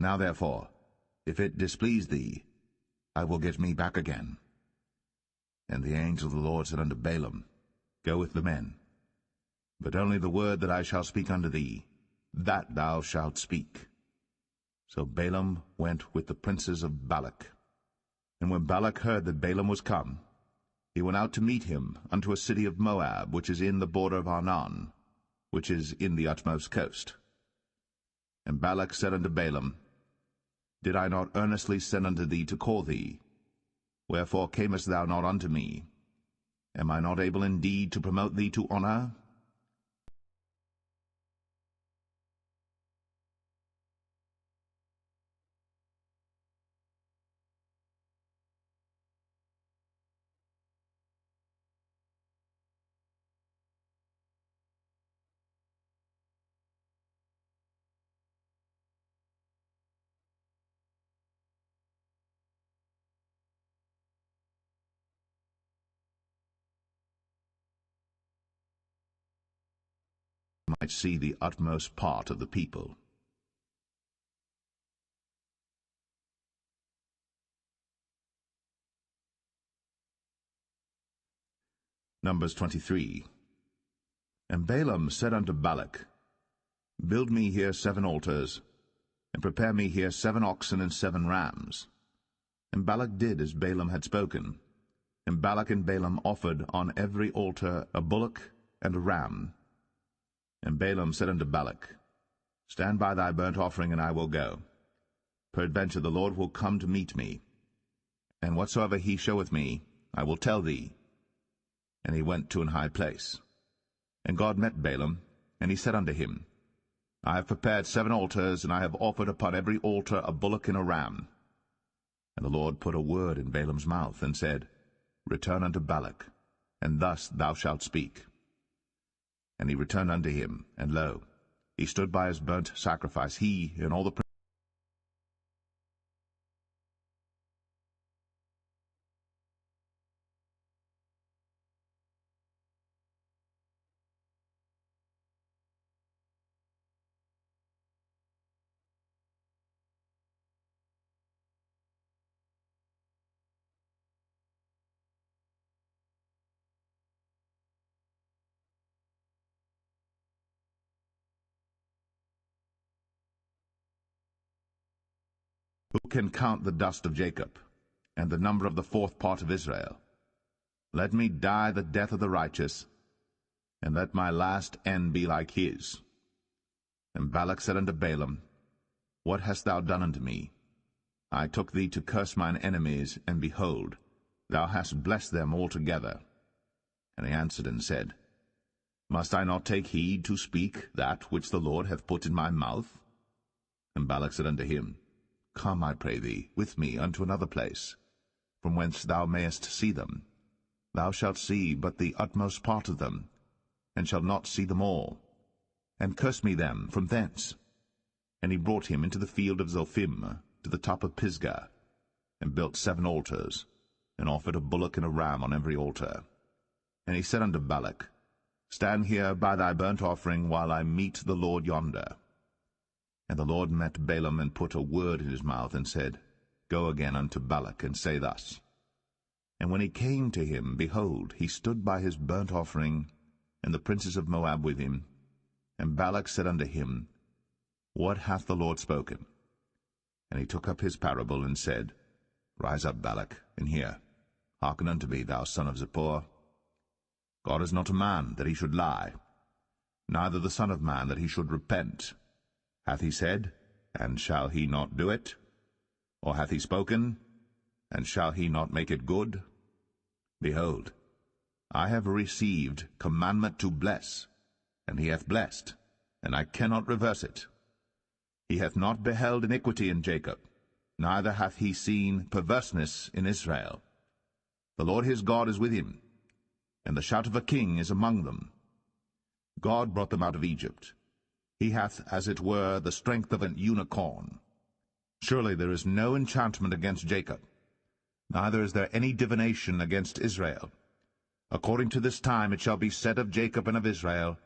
Now therefore, if it displease thee, I will get me back again. And the angel of the Lord said unto Balaam, Go with the men, but only the word that I shall speak unto thee, that thou shalt speak. So Balaam went with the princes of Balak. And when Balak heard that Balaam was come, he went out to meet him unto a city of Moab, which is in the border of Arnon, which is in the utmost coast. And Balak said unto Balaam, Did I not earnestly send unto thee to call thee? Wherefore camest thou not unto me? Am I not able indeed to promote thee to honor? Might see the utmost part of the people. Numbers 23. And Balaam said unto Balak, Build me here 7 altars, and prepare me here 7 oxen and 7 rams. And Balak did as Balaam had spoken. And Balak and Balaam offered on every altar a bullock and a ram. And Balaam said unto Balak, Stand by thy burnt offering, and I will go. Peradventure the Lord will come to meet me, and whatsoever he showeth me, I will tell thee. And he went to an high place. And God met Balaam, and he said unto him, I have prepared 7 altars, and I have offered upon every altar a bullock and a ram. And the Lord put a word in Balaam's mouth, and said, Return unto Balak, and thus thou shalt speak. And he returned unto him, and lo, he stood by his burnt sacrifice, he and all the Who can count the dust of Jacob, and the number of the 4th part of Israel? Let me die the death of the righteous, and let my last end be like his. And Balak said unto Balaam, What hast thou done unto me? I took thee to curse mine enemies, and behold, thou hast blessed them altogether. And he answered and said, Must I not take heed to speak that which the Lord hath put in my mouth? And Balak said unto him, Come, I pray thee, with me unto another place, from whence thou mayest see them. Thou shalt see but the utmost part of them, and shalt not see them all. And curse me them from thence. And he brought him into the field of Zophim, to the top of Pisgah, and built 7 altars, and offered a bullock and a ram on every altar. And he said unto Balak, Stand here by thy burnt offering, while I meet the Lord yonder. And the Lord met Balaam, and put a word in his mouth, and said, Go again unto Balak, and say thus. And when he came to him, behold, he stood by his burnt offering, and the princes of Moab with him. And Balak said unto him, What hath the Lord spoken? And he took up his parable, and said, Rise up, Balak, and hear. Hearken unto me, thou son of Zippor. God is not a man, that he should lie, neither the Son of Man, that he should repent. Hath he said, and shall he not do it? Or hath he spoken, and shall he not make it good? Behold, I have received commandment to bless, and he hath blessed, and I cannot reverse it. He hath not beheld iniquity in Jacob, neither hath he seen perverseness in Israel. The Lord his God is with him, and the shout of a king is among them. God brought them out of Egypt. He hath, as it were, the strength of an unicorn. Surely there is no enchantment against Jacob, neither is there any divination against Israel. According to this time it shall be said of Jacob and of Israel,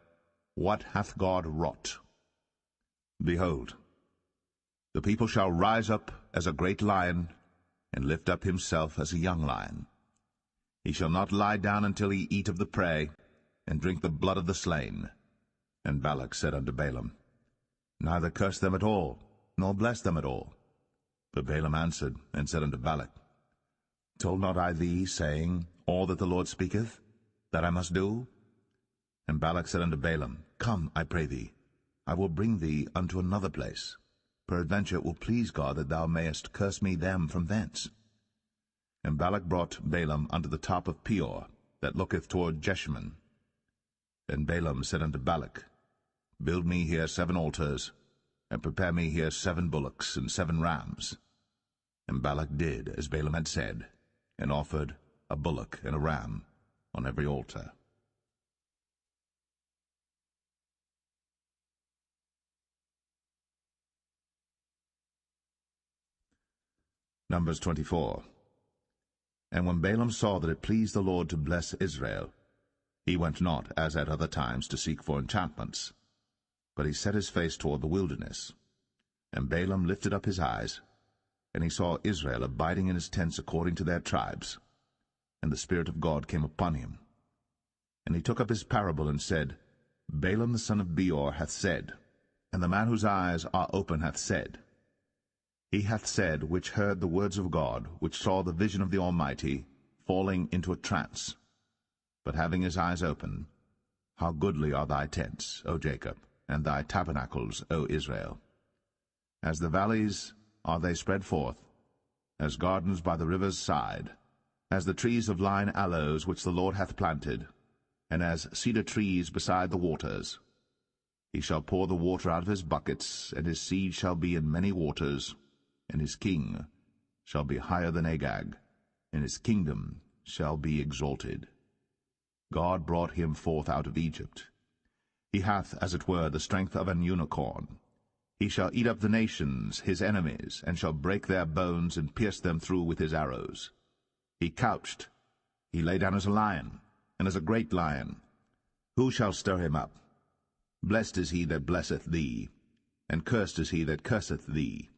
What hath God wrought? Behold, The people shall rise up as a great lion, and lift up himself as a young lion. He shall not lie down until he eat of the prey, and drink the blood of the slain. And Balak said unto Balaam, Neither curse them at all, nor bless them at all. But Balaam answered and said unto Balak, Told not I thee, saying, All that the Lord speaketh, that I must do? And Balak said unto Balaam, Come, I pray thee, I will bring thee unto another place. Peradventure it will please God that thou mayest curse me them from thence. And Balak brought Balaam unto the top of Peor, that looketh toward Jeshimon. Then Balaam said unto Balak, Build me here 7 altars, and prepare me here 7 bullocks and 7 rams. And Balak did as Balaam had said, and offered a bullock and a ram on every altar. Numbers 24. And when Balaam saw that it pleased the Lord to bless Israel, he went not, as at other times, to seek for enchantments, but he set his face toward the wilderness. And Balaam lifted up his eyes, and he saw Israel abiding in his tents according to their tribes. And the Spirit of God came upon him. And he took up his parable and said, Balaam the son of Beor hath said, and the man whose eyes are open hath said, He hath said, which heard the words of God, which saw the vision of the Almighty, falling into a trance, but having his eyes open, How goodly are thy tents, O Jacob, and thy tabernacles, O Israel! As the valleys are they spread forth, as gardens by the river's side, as the trees of lign aloes which the Lord hath planted, and as cedar trees beside the waters. He shall pour the water out of his buckets, and his seed shall be in many waters, and his king shall be higher than Agag, and his kingdom shall be exalted. God brought him forth out of Egypt. He hath, as it were, the strength of an unicorn. He shall eat up the nations, his enemies, and shall break their bones and pierce them through with his arrows. He couched, he lay down as a lion, and as a great lion. Who shall stir him up? Blessed is he that blesseth thee, and cursed is he that curseth thee.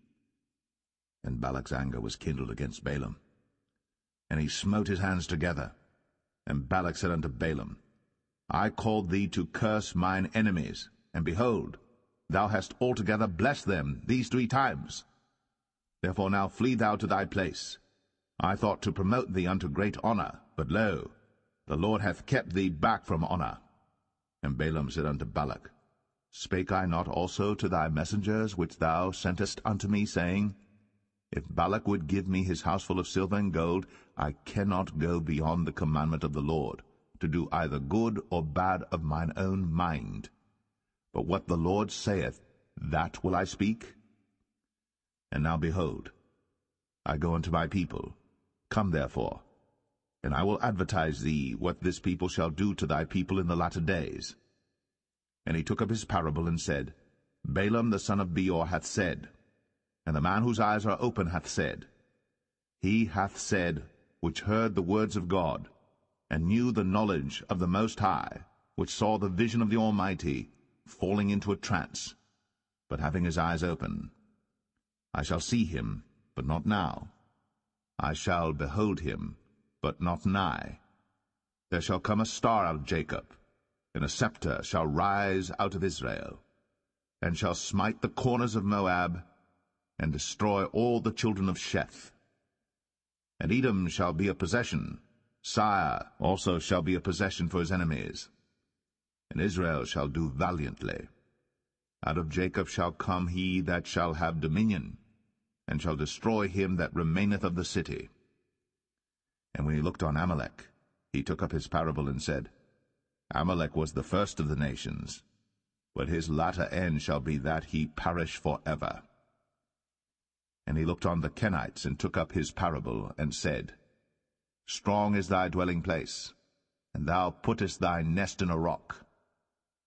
And Balak's anger was kindled against Balaam. And he smote his hands together. And Balak said unto Balaam, I called thee to curse mine enemies, and behold, thou hast altogether blessed them these 3 times. Therefore now flee thou to thy place. I thought to promote thee unto great honor, but lo, the Lord hath kept thee back from honor. And Balaam said unto Balak, Spake I not also to thy messengers which thou sentest unto me, saying, If Balak would give me his house full of silver and gold, I cannot go beyond the commandment of the Lord, to do either good or bad of mine own mind. But what the Lord saith, that will I speak. And now behold, I go unto my people. Come therefore, and I will advertise thee what this people shall do to thy people in the latter days. And he took up his parable and said, Balaam the son of Beor hath said, and the man whose eyes are open hath said, He hath said, which heard the words of God, and knew the knowledge of the Most High, which saw the vision of the Almighty, falling into a trance, but having his eyes open. I shall see him, but not now. I shall behold him, but not nigh. There shall come a star out of Jacob, and a scepter shall rise out of Israel, and shall smite the corners of Moab, and destroy all the children of Sheth. And Edom shall be a possession, Sire also shall be a possession for his enemies. And Israel shall do valiantly. Out of Jacob shall come he that shall have dominion, and shall destroy him that remaineth of the city. And when he looked on Amalek, he took up his parable and said, Amalek was the first of the nations, but his latter end shall be that he perish for ever. And he looked on the Kenites, and took up his parable, and said, Strong is thy dwelling place, and thou puttest thy nest in a rock.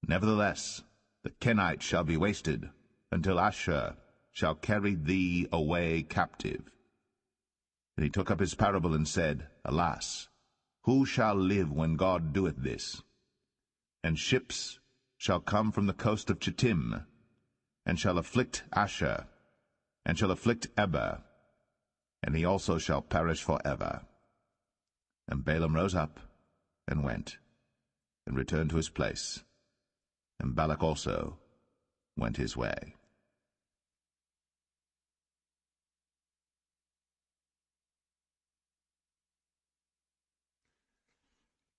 Nevertheless, the Kenites shall be wasted, until Ashur shall carry thee away captive. And he took up his parable and said, Alas, who shall live when God doeth this? And ships shall come from the coast of Chittim, and shall afflict Ashur, and shall afflict Eber, and he also shall perish for ever. And Balaam rose up, and went, and returned to his place, and Balak also went his way.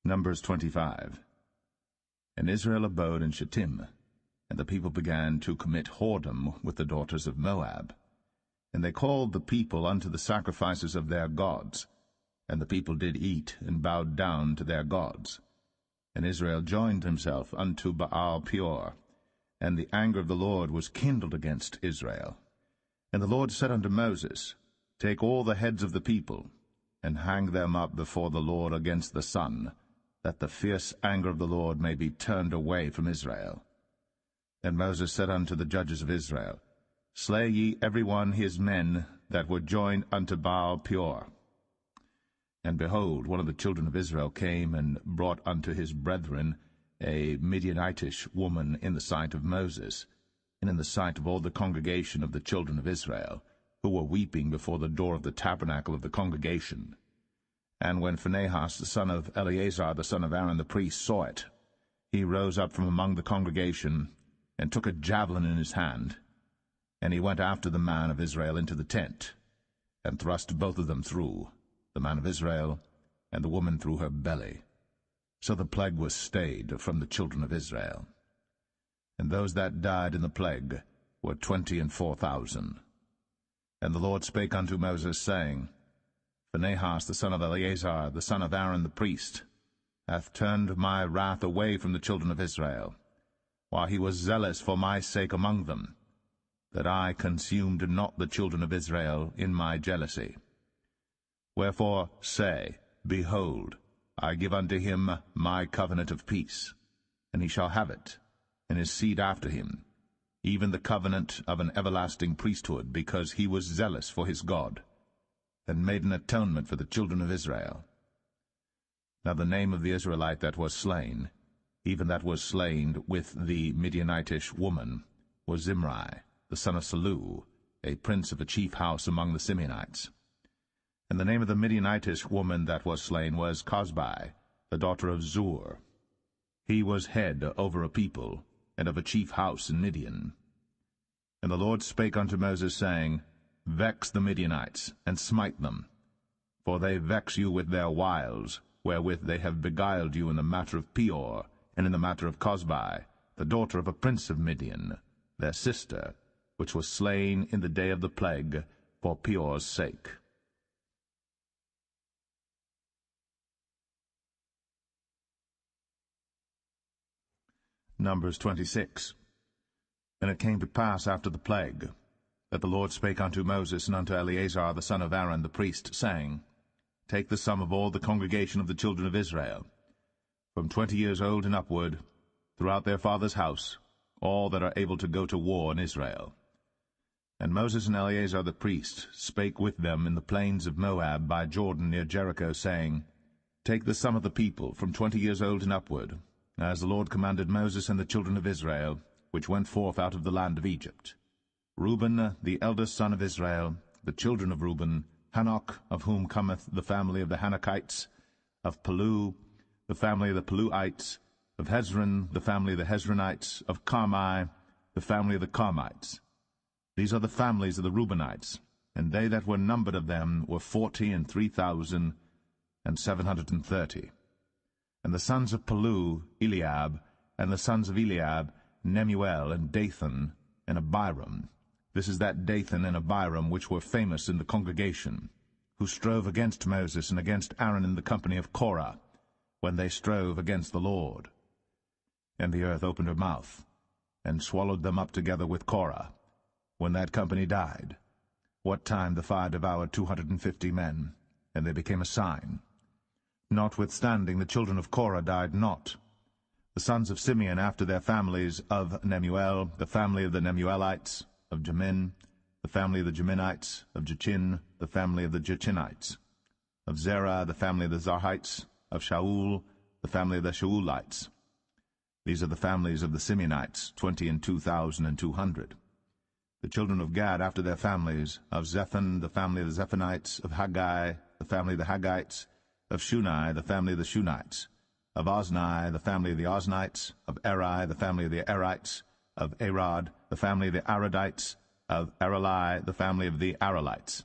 Numbers 25. And Israel abode in Shittim, and the people began to commit whoredom with the daughters of Moab. And they called the people unto the sacrifices of their gods, and the people did eat, and bowed down to their gods. And Israel joined himself unto Baal Peor, and the anger of the Lord was kindled against Israel. And the Lord said unto Moses, Take all the heads of the people, and hang them up before the Lord against the sun, that the fierce anger of the Lord may be turned away from Israel. And Moses said unto the judges of Israel, Slay ye every one his men that were joined unto Baal Peor. And behold, one of the children of Israel came and brought unto his brethren a Midianitish woman in the sight of Moses, and in the sight of all the congregation of the children of Israel, who were weeping before the door of the tabernacle of the congregation. And when Phinehas the son of Eleazar the son of Aaron the priest saw it, he rose up from among the congregation, and took a javelin in his hand, and he went after the man of Israel into the tent, and thrust both of them through, the man of Israel, and the woman through her belly. So the plague was stayed from the children of Israel. And those that died in the plague were 24,000. And the Lord spake unto Moses, saying, Phinehas the son of Eleazar, the son of Aaron the priest, hath turned my wrath away from the children of Israel, while he was zealous for my sake among them, that I consumed not the children of Israel in my jealousy. Wherefore say, Behold, I give unto him my covenant of peace, and he shall have it, and his seed after him, even the covenant of an everlasting priesthood, because he was zealous for his God, and made an atonement for the children of Israel. Now the name of the Israelite that was slain, even that was slain with the Midianitish woman, was Zimri, the son of Salu, a prince of a chief house among the Simeonites. And the name of the Midianitish woman that was slain was Cosbi, the daughter of Zur. He was head over a people, and of a chief house in Midian. And the Lord spake unto Moses, saying, Vex the Midianites, and smite them, for they vex you with their wiles, wherewith they have beguiled you in the matter of Peor, and in the matter of Cosbi, the daughter of a prince of Midian, their sister, which was slain in the day of the plague, for Peor's sake. Numbers 26. And it came to pass after the plague, that the Lord spake unto Moses and unto Eleazar the son of Aaron the priest, saying, Take the sum of all the congregation of the children of Israel, from 20 years old and upward, throughout their father's house, all that are able to go to war in Israel. And Moses and Eleazar the priest spake with them in the plains of Moab by Jordan near Jericho, saying, Take the sum of the people from 20 years old and upward, as the Lord commanded Moses and the children of Israel, which went forth out of the land of Egypt. Reuben, the eldest son of Israel, the children of Reuben, Hanok, of whom cometh the family of the Hanokites, of Palu, the family of the Paluites, of Hezron, the family of the Hezronites, of Carmi, the family of the Carmites. These are the families of the Reubenites, and they that were numbered of them were 40,003,730. And the sons of Palu, Eliab, and the sons of Eliab, Nemuel, and Dathan, and Abiram. This is that Dathan and Abiram which were famous in the congregation, who strove against Moses and against Aaron in the company of Korah, when they strove against the Lord. And the earth opened her mouth, and swallowed them up together with Korah, when that company died, what time the fire devoured 250 men, and they became a sign. Notwithstanding the children of Korah died not. The sons of Simeon after their families, of Nemuel, the family of the Nemuelites, of Jamin, the family of the Jaminites, of Jachin, the family of the Jachinites, of Zerah, the family of the Zarhites, of Shaul, the family of the The children of Gad after their families, of Zephon, the family of the Zephonites, of Haggai, the family of the Haggites, of Shunai, the family of the Shunites, of Ozni, the family of the Oznites, of Eri, the family of the Erites, of Arod, the family of the Arodites, of Areli, the family of the Arelites.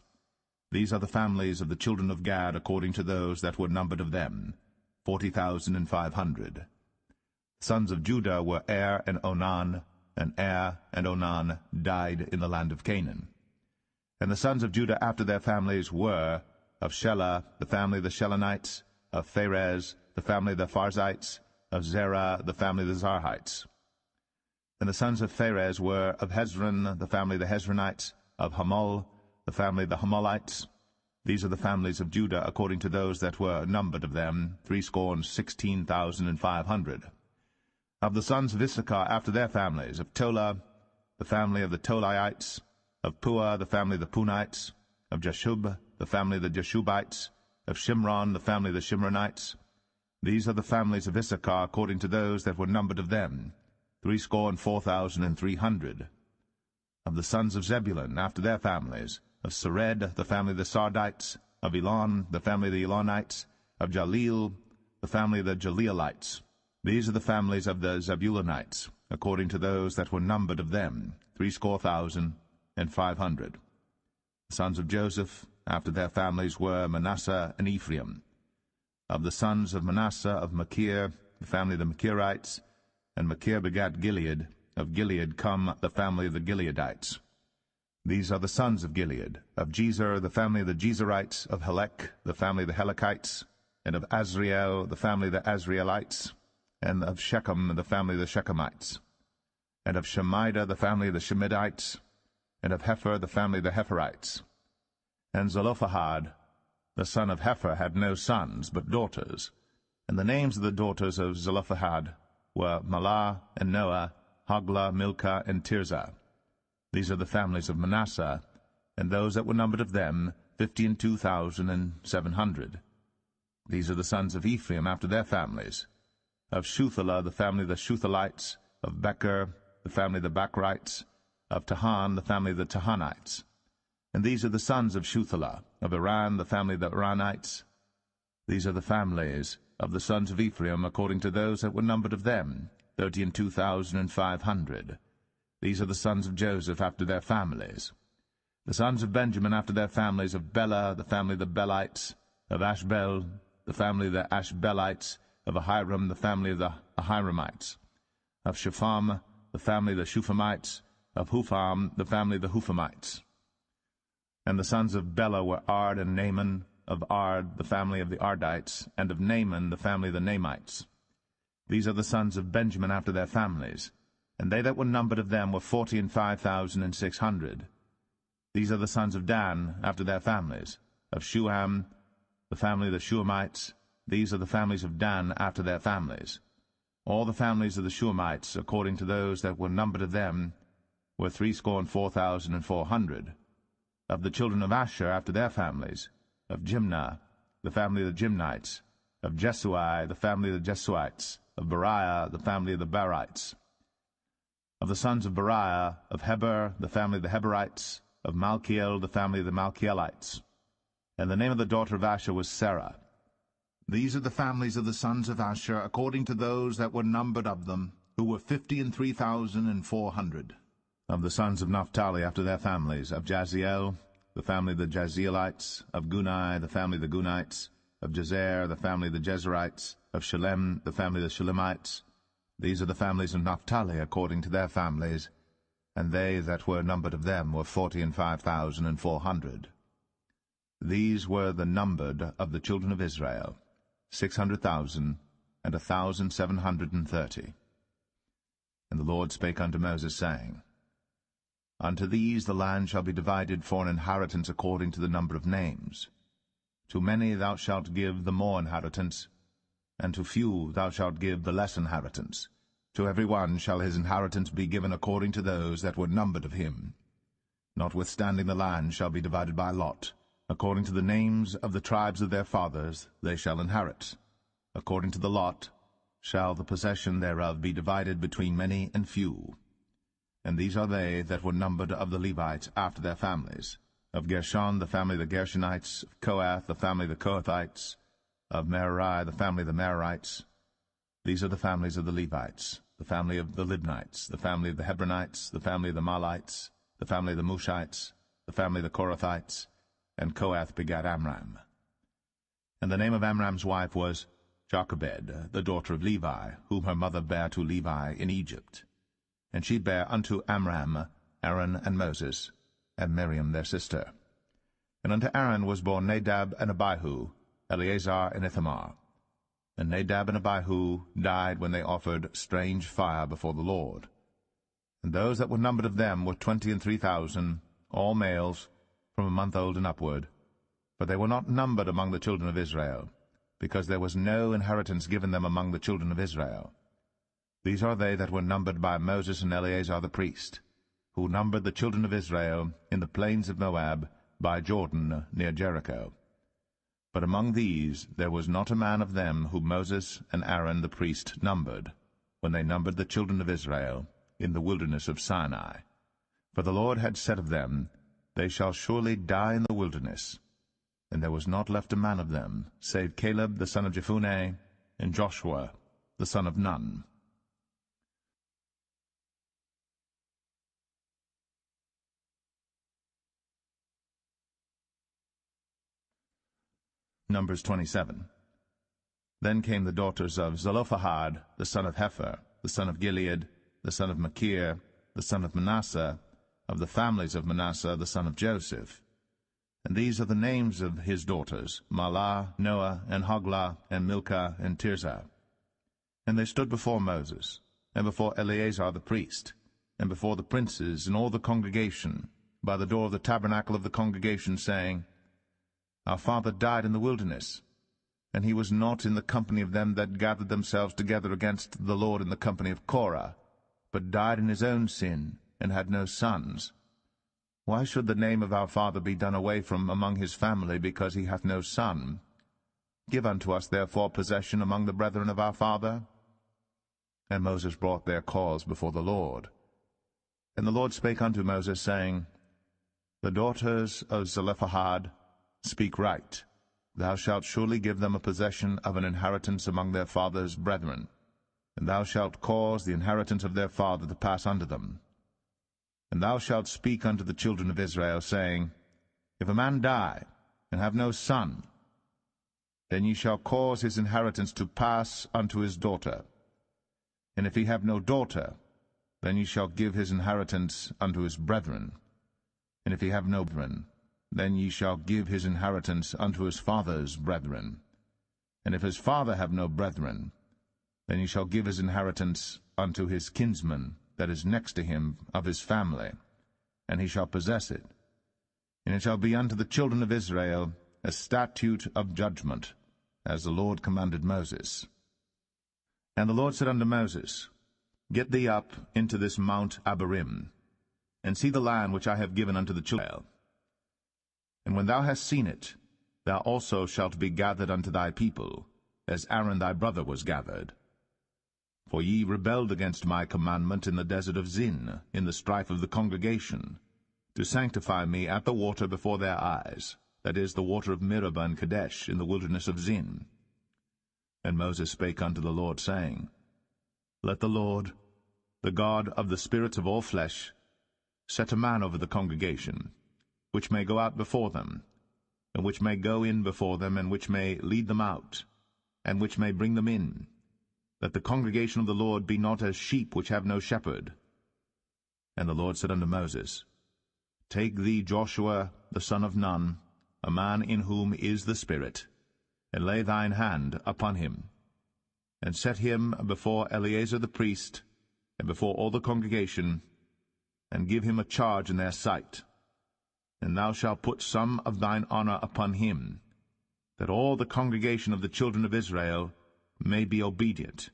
These are the families of the children of Gad according to those that were numbered of them, 40,500. The sons of Judah were Er and Onan, and Er and Onan died in the land of Canaan. And the sons of Judah after their families were, of Shelah, the family of the Shelonites, of Pharez, the family of the Pharzites, of Zerah, the family of the Zarhites. And the sons of Pharez were, of Hezron, the family of the Hezronites, of Hamul, the family of the Hamulites. These are the families of Judah according to those that were numbered of them, 16,500. Of the sons of Issachar after their families, of Tola, the family of the Tolaites, of Puah, the family of the Punites, of Jashub, the family of the Jashubites, of Shimron, the family of the Shimronites. These are the families of Issachar according to those that were numbered of them, 64,300. Of the sons of Zebulun after their families, of Sered, the family of the Sardites, of Elon, the family of the Elonites, of Jaleel, the family of the Jaleelites. These are the families of the Zebulunites, according to those that were numbered of them, 64,500. The sons of Joseph after their families were Manasseh and Ephraim. Of the sons of Manasseh, of Machir, the family of the Machirites, and Machir begat Gilead. Of Gilead come the family of the Gileadites. These are the sons of Gilead, of Jezer, the family of the Jezerites, of Helek, the family of the Helekites, and of Azriel, the family of the Azrielites, and of Shechem, the family of the Shechemites, and of Shemida, the family of the Shemidites, and of Hepher, the family of the Hepherites. And Zelophehad, the son of Hepher, had no sons, but daughters. And the names of the daughters of Zelophehad were Mahlah and Noah, Hoglah, Milcah, and Tirzah. These are the families of Manasseh, and those that were numbered of them, 52,700. These are the sons of Ephraim after their families. Of Shuthelah, the family of the Shuthalites, of Becher, the family of the Bachrites, of Tahan, the family of the Tahanites. And these are the sons of Shuthelah, of Iran, the family of the Iranites. These are the families of the sons of Ephraim according to those that were numbered of them, 32,500. These are the sons of Joseph after their families. The sons of Benjamin after their families, of Bela, the family of the Belites, of Ashbel, the family of the Ashbelites, of Ahiram, the family of the Ahiramites, of Shepham, the family of the Shuphamites, of Hupham, the family of the Huphamites. And the sons of Bela were Ard and Naaman, of Ard, the family of the Ardites, and of Naaman, the family of the Naamites. These are the sons of Benjamin after their families, and they that were numbered of them were 45,600. These are the sons of Dan after their families, of Shuham, the family of the Shuhamites. These are the families of Dan after their families. All the families of the Shuhamites, according to those that were numbered of them, were 64,400. Of the children of Asher after their families, of Jimnah, the family of the Jimnites, of Jesui, the family of the Jesuites, of Beriah, the family of the Berites. Of the sons of Beriah, of Heber, the family of the Heberites, of Malchiel, the family of the Malchielites. And the name of the daughter of Asher was Sarah. These are the families of the sons of Asher, according to those that were numbered of them, who were 53,400. Of the sons of Naphtali after their families, of Jaziel, the family of the Jazielites, of Gunai, the family of the Gunites, of Jezer, the family of the Jezerites, of Shalem, the family of the Shalemites. These are the families of Naphtali according to their families, and they that were numbered of them were 45,400. These were the numbered of the children of Israel, 600,1,730. And the Lord spake unto Moses, saying, Unto these the land shall be divided for an inheritance according to the number of names. To many thou shalt give the more inheritance, and to few thou shalt give the less inheritance. To every one shall his inheritance be given according to those that were numbered of him. Notwithstanding the land shall be divided by lot. According to the names of the tribes of their fathers they shall inherit. According to the lot shall the possession thereof be divided between many and few. And these are they that were numbered of the Levites after their families. Of Gershon, the family of the Gershonites. Of Kohath, the family of the Kohathites. Of Merari, the family of the Merarites. These are the families of the Levites, the family of the Libnites, the family of the Hebronites, the family of the Mahlites, the family of the Mushites, the family of the Korathites. And Kohath begat Amram. And the name of Amram's wife was Jochebed, the daughter of Levi, whom her mother bare to Levi in Egypt. And she bare unto Amram Aaron and Moses, and Miriam their sister. And unto Aaron was born Nadab and Abihu, Eleazar and Ithamar. And Nadab and Abihu died when they offered strange fire before the Lord. And those that were numbered of them were 23,000, all males, from a month old and upward. But they were not numbered among the children of Israel, because there was no inheritance given them among the children of Israel. These are they that were numbered by Moses and Eleazar the priest, who numbered the children of Israel in the plains of Moab by Jordan near Jericho. But among these there was not a man of them whom Moses and Aaron the priest numbered, when they numbered the children of Israel in the wilderness of Sinai. For the Lord had said of them, They shall surely die in the wilderness. And there was not left a man of them, save Caleb the son of Jephunneh, and Joshua the son of Nun. Numbers 27. Then came the daughters of Zelophehad, the son of Hepher, the son of Gilead, the son of Machir, the son of Manasseh, of the families of Manasseh, the son of Joseph. And these are the names of his daughters, Mahlah, Noah, and Hoglah, and Milcah, and Tirzah. And they stood before Moses, and before Eleazar the priest, and before the princes and all the congregation, by the door of the tabernacle of the congregation, saying, Our father died in the wilderness, and he was not in the company of them that gathered themselves together against the Lord in the company of Korah, but died in his own sin, and had no sons. Why should the name of our father be done away from among his family, because he hath no son? Give unto us therefore possession among the brethren of our father. And Moses brought their cause before the Lord. And the Lord spake unto Moses, saying, The daughters of Zelophehad speak right. Thou shalt surely give them a possession of an inheritance among their father's brethren, and thou shalt cause the inheritance of their father to pass unto them. And thou shalt speak unto the children of Israel, saying, If a man die, and have no son, then ye shall cause his inheritance to pass unto his daughter. And if he have no daughter, then ye shall give his inheritance unto his brethren. And if he have no brethren, then ye shall give his inheritance unto his father's brethren. And if his father have no brethren, then ye shall give his inheritance unto his kinsman that is next to him of his family, and he shall possess it. And it shall be unto the children of Israel a statute of judgment, as the Lord commanded Moses. And the Lord said unto Moses, Get thee up into this Mount Abarim, and see the land which I have given unto the children of Israel. And when thou hast seen it, thou also shalt be gathered unto thy people, as Aaron thy brother was gathered. For ye rebelled against my commandment in the desert of Zin, in the strife of the congregation, to sanctify me at the water before their eyes, that is, the water of Meribah and Kadesh, in the wilderness of Zin. And Moses spake unto the Lord, saying, Let the Lord, the God of the spirits of all flesh, set a man over the congregation, which may go out before them, and which may go in before them, and which may lead them out, and which may bring them in, that the congregation of the Lord be not as sheep which have no shepherd. And the Lord said unto Moses, Take thee Joshua the son of Nun, a man in whom is the Spirit, and lay thine hand upon him, and set him before Eleazar the priest, and before all the congregation, and give him a charge in their sight. And thou shalt put some of thine honor upon him, that all the congregation of the children of Israel may be obedient.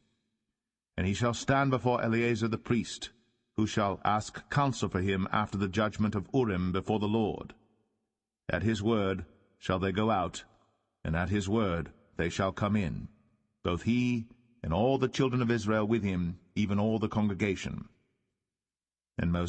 And he shall stand before Eleazar the priest, who shall ask counsel for him after the judgment of Urim before the Lord. At his word shall they go out, and at his word they shall come in, both he and all the children of Israel with him, even all the congregation. And Moses